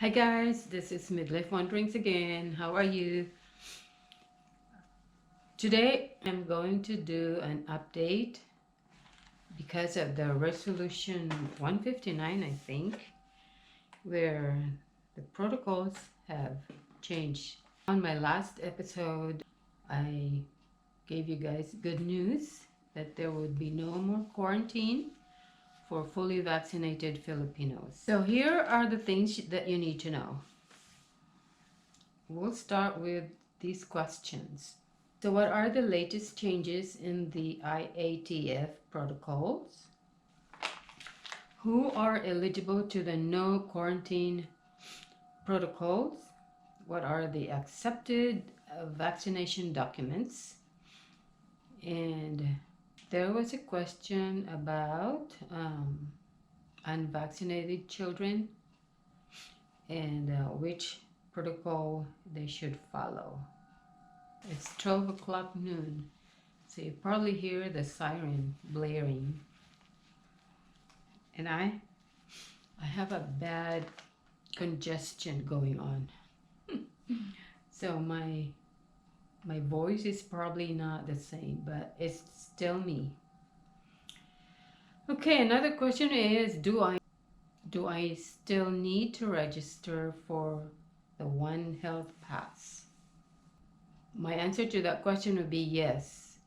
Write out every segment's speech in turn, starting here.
Hi guys, this is Midlife Wanderings again. How are you? Today I'm going to do an update because of the resolution 159, I think, where the protocols have changed. On my last episode, I gave you guys good news that there would be no more quarantine for fully vaccinated Filipinos. So here are the things that you need to know. We'll start with these questions. So what are the latest changes in the IATF protocols? Who are eligible to the no quarantine protocols? What are the accepted vaccination documents? And there was a question about unvaccinated children and which protocol they should follow. It's 12 o'clock noon, so you probably hear the siren blaring. And I have a bad congestion going on. So my voice is probably not the same, but it's still me. Okay, another question is, do I still need to register for the One Health Pass? My answer to that question would be yes.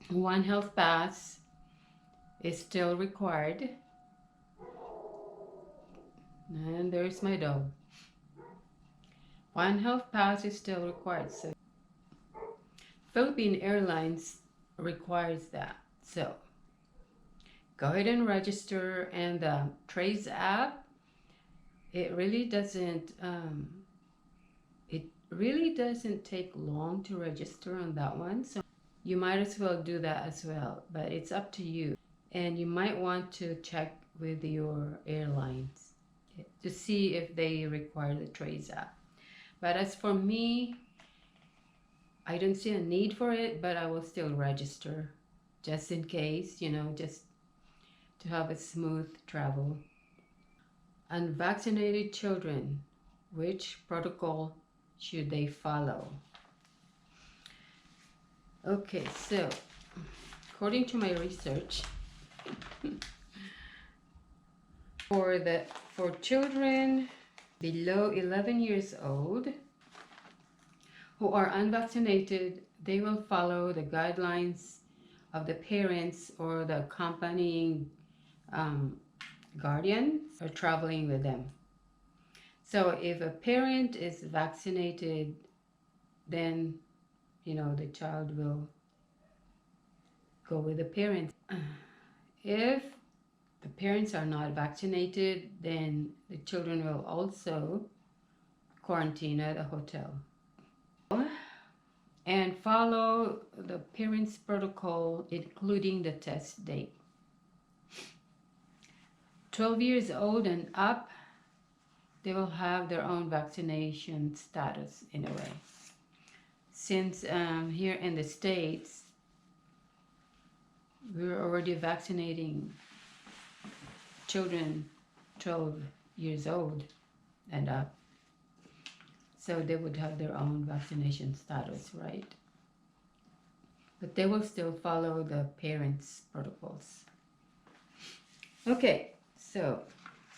One Health Pass is still required. And there's my dog. One Health Pass is still required. So Philippine Airlines requires that. So go ahead and register. And the Trace app, it really doesn't take long to register on that one. So you might as well do that as well, but it's up to you. And you might want to check with your airlines to see if they require the Trace app. But as for me, I don't see a need for it, but I will still register just in case, just to have a smooth travel. Unvaccinated children, which protocol should they follow? Okay, so according to my research, for children below 11 years old who are unvaccinated, they will follow the guidelines of the parents or the accompanying guardians or traveling with them. So if a parent is vaccinated, then the child will go with the parents. If the parents are not vaccinated, then the children will also quarantine at a hotel and follow the parents' protocol, including the test date. 12 years old and up, they will have their own vaccination status in a way. Since here in the States, we're already vaccinating children 12 years old and up. So they would have their own vaccination status, right? But they will still follow the parents' protocols. Okay, so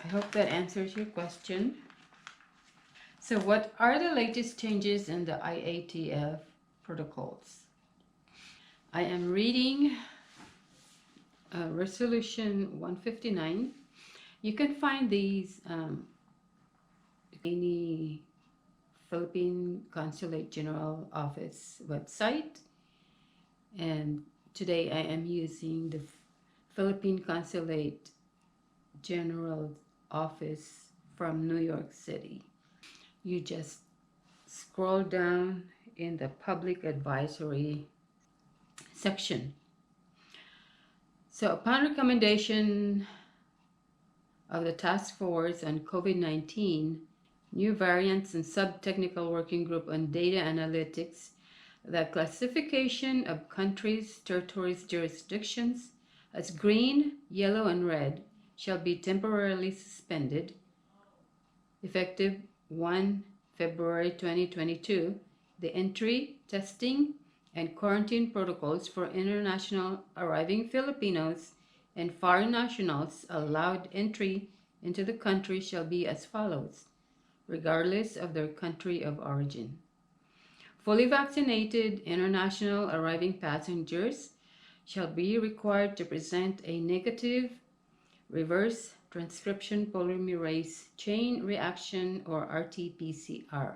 I hope that answers your question. So what are the latest changes in the IATF protocols? I am reading Resolution 159. You can find these any Philippine Consulate General Office website. And today I am using the Philippine Consulate General Office from New York City. You just scroll down in the public advisory section. So upon recommendation of the Task Force on COVID-19, New Variants and Sub-Technical Working Group on Data Analytics, the classification of countries, territories, jurisdictions as green, yellow, and red shall be temporarily suspended effective 1 February 2022, the entry, testing, and quarantine protocols for international arriving Filipinos and foreign nationals allowed entry into the country shall be as follows, regardless of their country of origin. Fully vaccinated international arriving passengers shall be required to present a negative reverse transcription polymerase chain reaction or RT-PCR.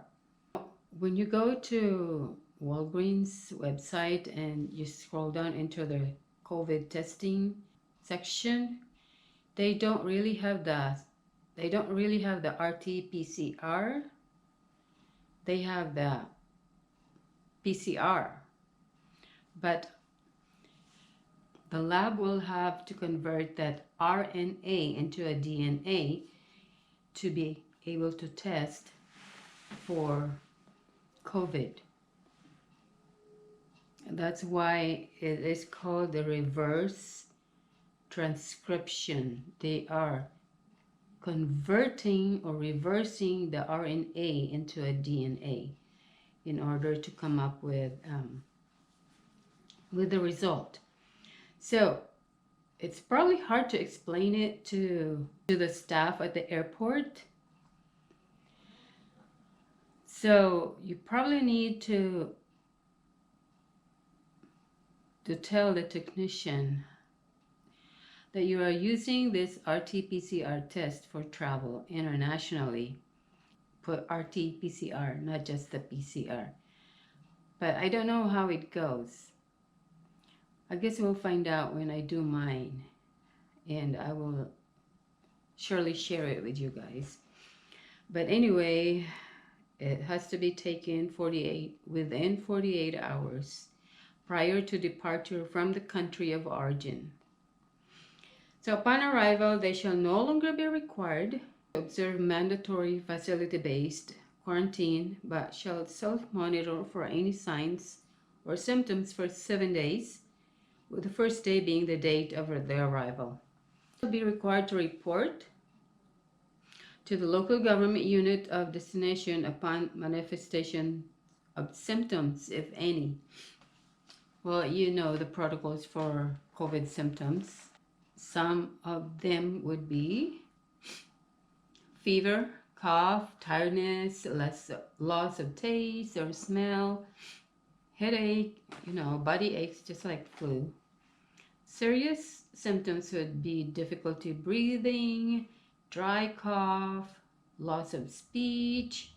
When you go to Walgreens website and you scroll down into the COVID testing section, they don't really have the RT-PCR. They have the PCR, but the lab will have to convert that RNA into a DNA to be able to test for COVID. And that's why it is called the reverse transcription. They are converting or reversing the RNA into a DNA in order to come up with the result. So it's probably hard to explain it to the staff at the airport. So you probably need to tell the technician that you are using this RT-PCR test for travel internationally. Put RT-PCR, not just the PCR. But I don't know how it goes. I guess we'll find out when I do mine, and I will surely share it with you guys. But anyway, it has to be taken within 48 hours prior to departure from the country of origin. So upon arrival, they shall no longer be required to observe mandatory facility-based quarantine, but shall self-monitor for any signs or symptoms for 7 days, with the first day being the date of their arrival. They will be required to report to the local government unit of destination upon manifestation of symptoms, if any. Well, you know the protocols for COVID symptoms. Some of them would be fever, cough, tiredness, loss of taste or smell, headache, body aches just like flu. Serious symptoms would be difficulty breathing, dry cough, loss of speech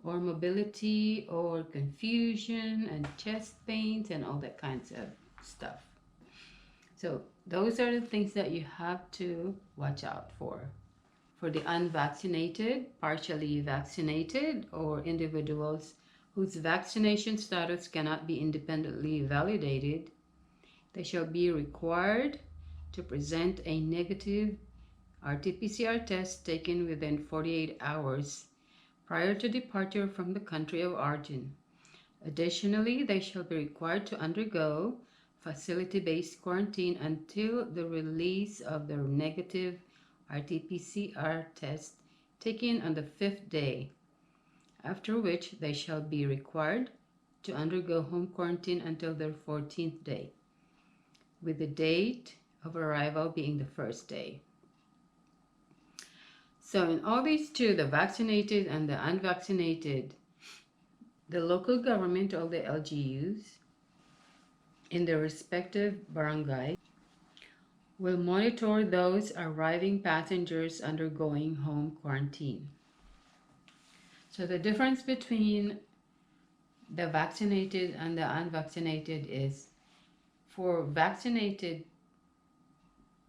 or mobility or confusion and chest pains and all that kinds of stuff. So those are the things that you have to watch out for. For the unvaccinated, partially vaccinated, or individuals whose vaccination status cannot be independently validated, they shall be required to present a negative RT-PCR test taken within 48 hours prior to departure from the country of origin. Additionally, they shall be required to undergo facility-based quarantine until the release of their negative RT-PCR test taken on the 5th day, after which they shall be required to undergo home quarantine until their 14th day, with the date of arrival being the 1st day. So in all these two, the vaccinated and the unvaccinated, the local government or the LGUs in their respective barangay will monitor those arriving passengers undergoing home quarantine. So the difference between the vaccinated and the unvaccinated is, for vaccinated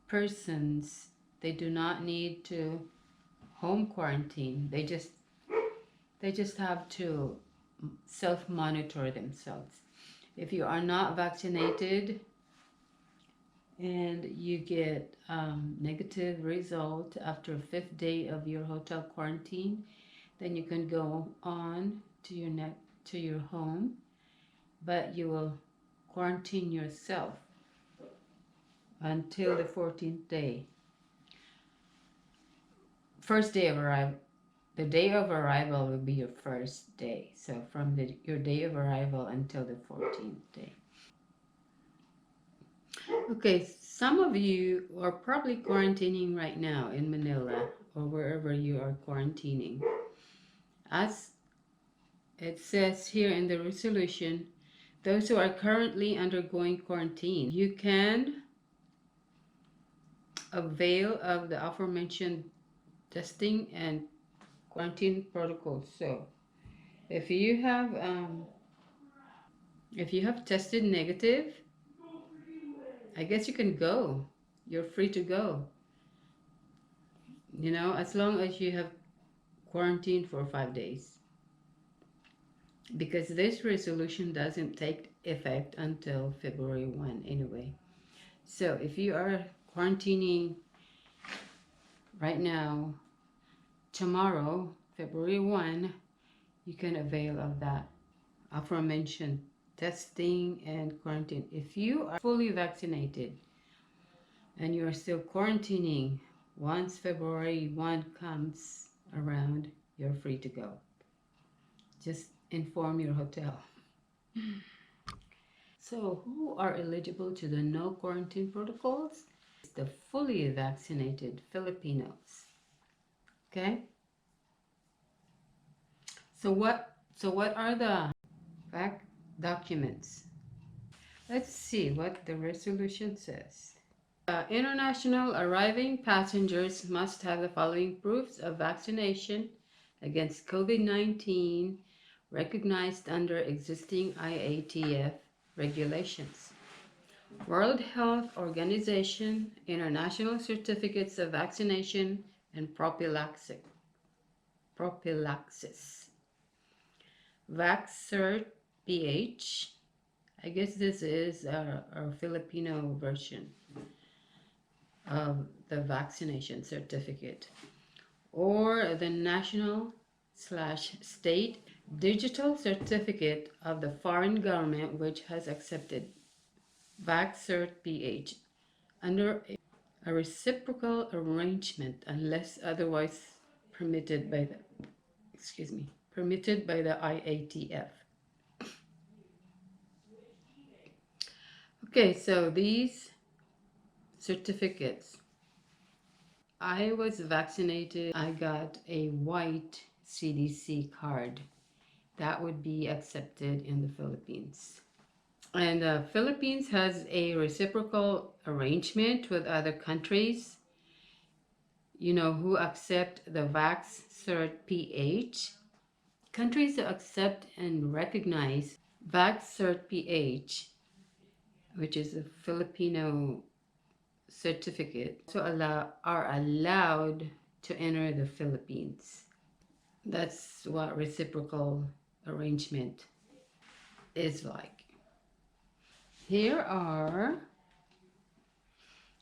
persons, they do not need to home quarantine. They just have to self-monitor themselves. If you are not vaccinated and you get negative result after 5th day of your hotel quarantine, then you can go on to your home, but you will quarantine yourself until the 14th day, first day of arrival. the day of arrival will be your first day. So from your day of arrival until the 14th day. Okay, some of you are probably quarantining right now in Manila or wherever you are quarantining. As it says here in the resolution, those who are currently undergoing quarantine, you can avail of the aforementioned testing and quarantine protocols. So if you have tested negative, I guess you can go. You're free to go. You know, as long as you have quarantined for 5 days. Because this resolution doesn't take effect until February 1 anyway. So if you are quarantining right now, tomorrow, February 1, you can avail of that aforementioned testing and quarantine. If you are fully vaccinated and you are still quarantining, once February 1 comes around, you're free to go. Just inform your hotel. So who are eligible to the no quarantine protocols? It's the fully vaccinated Filipinos. Okay? So what are the fact documents? Let's see what the resolution says. International arriving passengers must have the following proofs of vaccination against COVID-19 recognized under existing IATF regulations. World Health Organization international certificates of vaccination and prophylaxis. VaxCert PH. I guess this is our Filipino version of the vaccination certificate, or the national/state digital certificate of the foreign government which has accepted VaxCert PH under a reciprocal arrangement unless otherwise permitted by the IATF. Okay, so these certificates. I was vaccinated. I got a white CDC card that would be accepted in the Philippines. And the Philippines has a reciprocal arrangement with other countries, you know, who accept the VaxCert PH. Countries that accept and recognize VaxCert PH, which is a Filipino certificate, so are allowed to enter the Philippines. That's what reciprocal arrangement is like. Here are,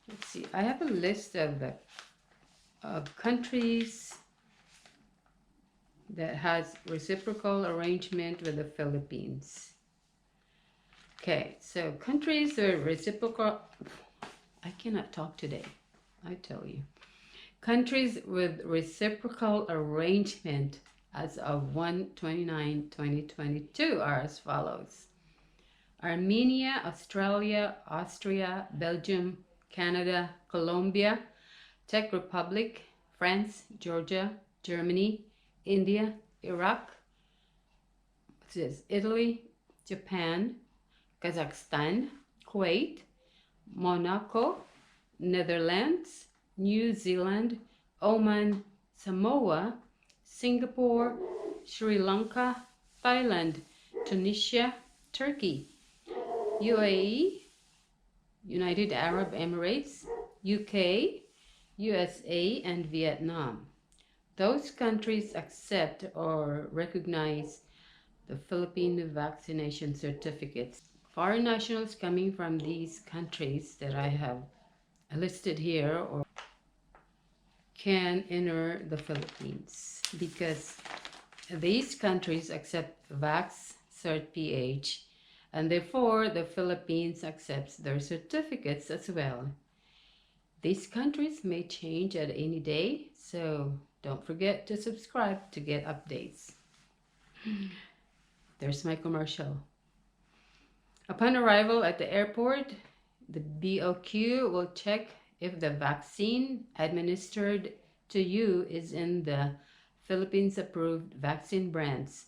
let's see, I have a list of countries that has reciprocal arrangement with the Philippines. Okay, so countries are reciprocal. I cannot talk today, I tell you. Countries with reciprocal arrangement as of 1/29/2022 are as follows: Armenia, Australia, Austria, Belgium, Canada, Colombia, Czech Republic, France, Georgia, Germany, India, Iraq, Italy, Japan, Kazakhstan, Kuwait, Monaco, Netherlands, New Zealand, Oman, Samoa, Singapore, Sri Lanka, Thailand, Tunisia, Turkey, UAE, United Arab Emirates, UK, USA, and Vietnam. Those countries accept or recognize the Philippine vaccination certificates. Foreign nationals coming from these countries that I have listed here or can enter the Philippines because these countries accept VaxCert PH, and therefore the Philippines accepts their certificates as well. These countries may change at any day, so Don't forget to subscribe to get updates. There's my commercial. Upon arrival at the airport, the BOQ will check if the vaccine administered to you is in the Philippines approved vaccine brands.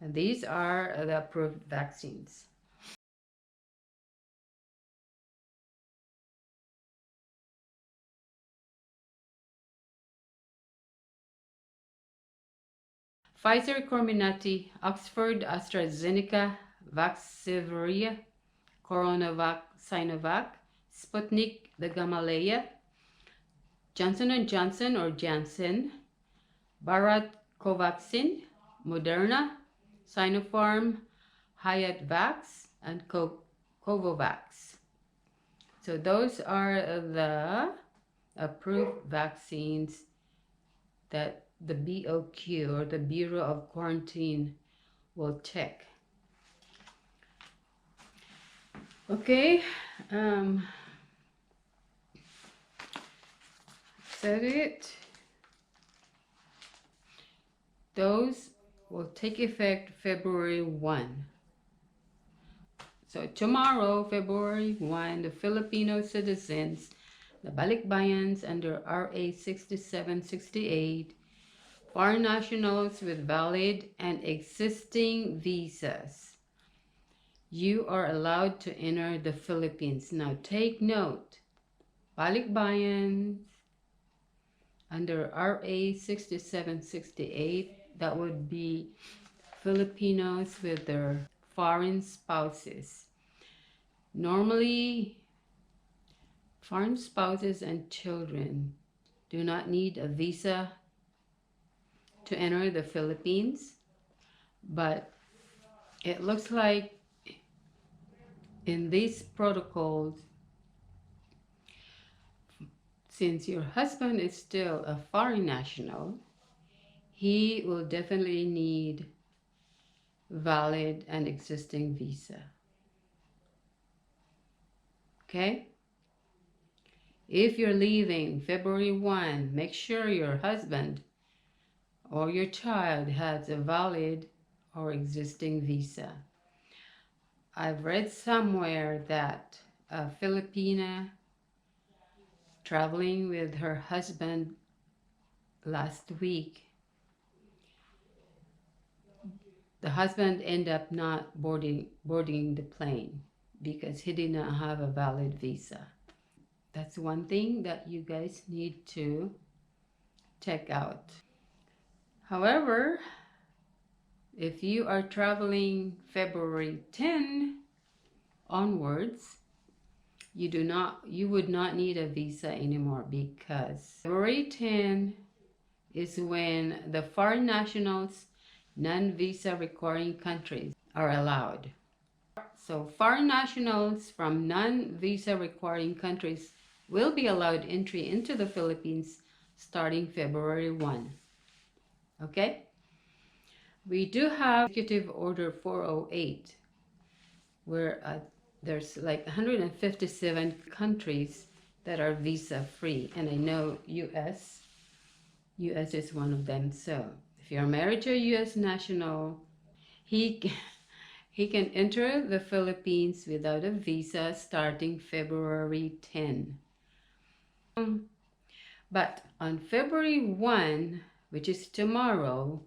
And these are the approved vaccines. Pfizer, Comirnaty, Oxford, AstraZeneca, Vaxzevria, Coronavac, Sinovac, Sputnik, the Gamaleya, Johnson & Johnson or Janssen, Bharat Covaxin, Moderna, Sinopharm, Hayat-Vax, and Covovax. So those are the approved vaccines that the BOQ or the Bureau of Quarantine will check. Okay, said it. Those will take effect February 1. So tomorrow, February 1, the Filipino citizens, the balikbayans under RA 6768, foreign nationals with valid and existing visas, you are allowed to enter the Philippines. Now take note, balikbayans under RA 6768, that would be Filipinos with their foreign spouses. Normally, foreign spouses and children do not need a visa to enter the Philippines, but it looks like in these protocols, since your husband is still a foreign national, he will definitely need valid and existing visa. Okay? If you're leaving February 1, make sure your husband or your child has a valid or existing visa. I've read somewhere that a Filipina traveling with her husband last week, the husband ended up not boarding the plane because he did not have a valid visa. That's one thing that you guys need to check out. However, if you are traveling February 10 onwards, you would not need a visa anymore, because February 10 is when the foreign nationals, non-visa requiring countries are allowed. So foreign nationals from non-visa requiring countries will be allowed entry into the Philippines starting February 1. Okay? We do have Executive Order 408, where there's like 157 countries that are visa-free, and I know US is one of them. So if you're married to a US national, he can enter the Philippines without a visa starting February 10. But on February 1, which is tomorrow,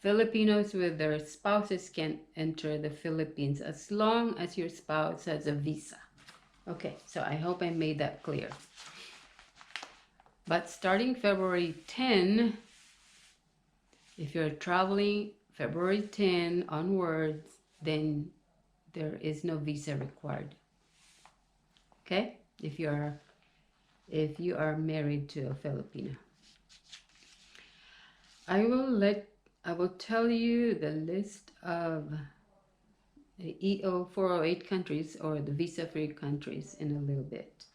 Filipinos with their spouses can enter the Philippines as long as your spouse has a visa. Okay, so I hope I made that clear. But starting February 10, if you're traveling February 10 onwards, then there is no visa required. Okay? If you are married to a Filipino. I will tell you the list of the EO 408 countries, or the visa-free countries, in a little bit.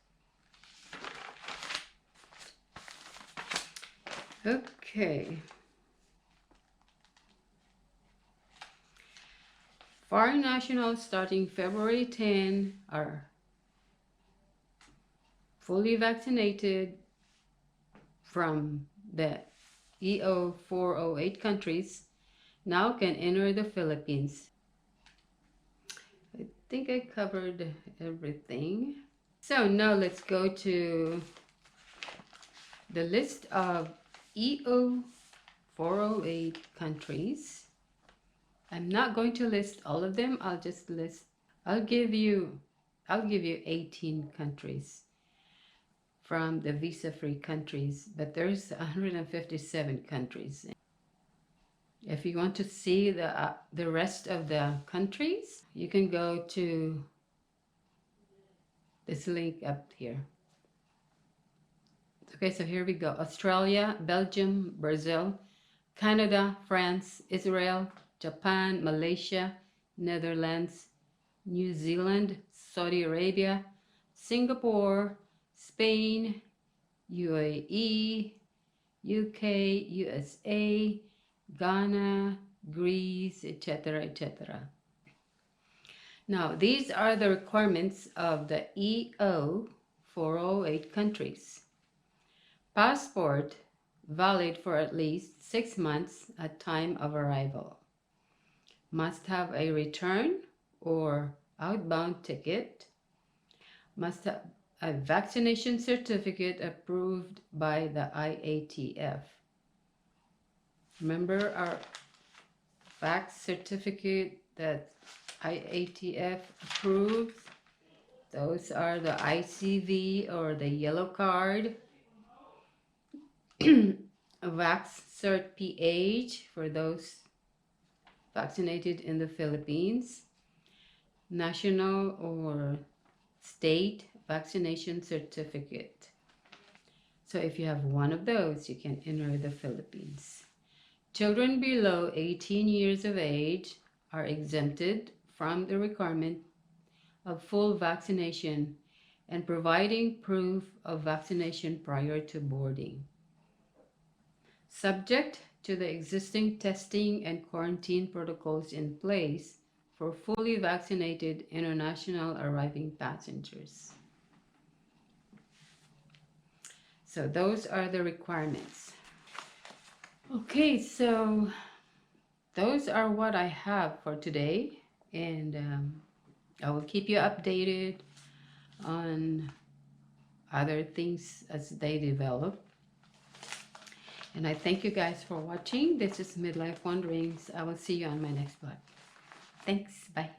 Okay. Foreign nationals starting February 10 are fully vaccinated from the EO 408 countries now can enter the Philippines. I think I covered everything. So now let's go to the list of EO 408 countries. I'm not going to list all of them. I'll give you 18 countries from the visa-free countries, but there's 157 countries. If you want to see the rest of the countries, you can go to this link up here. Okay, so here we go. Australia, Belgium, Brazil, Canada, France, Israel, Japan, Malaysia, Netherlands, New Zealand, Saudi Arabia, Singapore, Spain, UAE, UK, USA, Ghana, Greece, etc., etc. Now, these are the requirements of the EO 408 countries. Passport valid for at least 6 months at time of arrival. Must have a return or outbound ticket. Must have a vaccination certificate approved by the IATF. Remember our vax certificate that IATF approves? Those are the ICV or the yellow card. Vax Cert PH for those vaccinated in the Philippines. National or state vaccination certificate. So if you have one of those, you can enter the Philippines. Children below 18 years of age are exempted from the requirement of full vaccination and providing proof of vaccination prior to boarding. Subject to the existing testing and quarantine protocols in place for fully vaccinated international arriving passengers. So those are the requirements. Okay, so those are what I have for today, and I will keep you updated on other things as they develop. And I thank you guys for watching. This is Midlife Wanderings. I will see you on my next vlog. Thanks. Bye.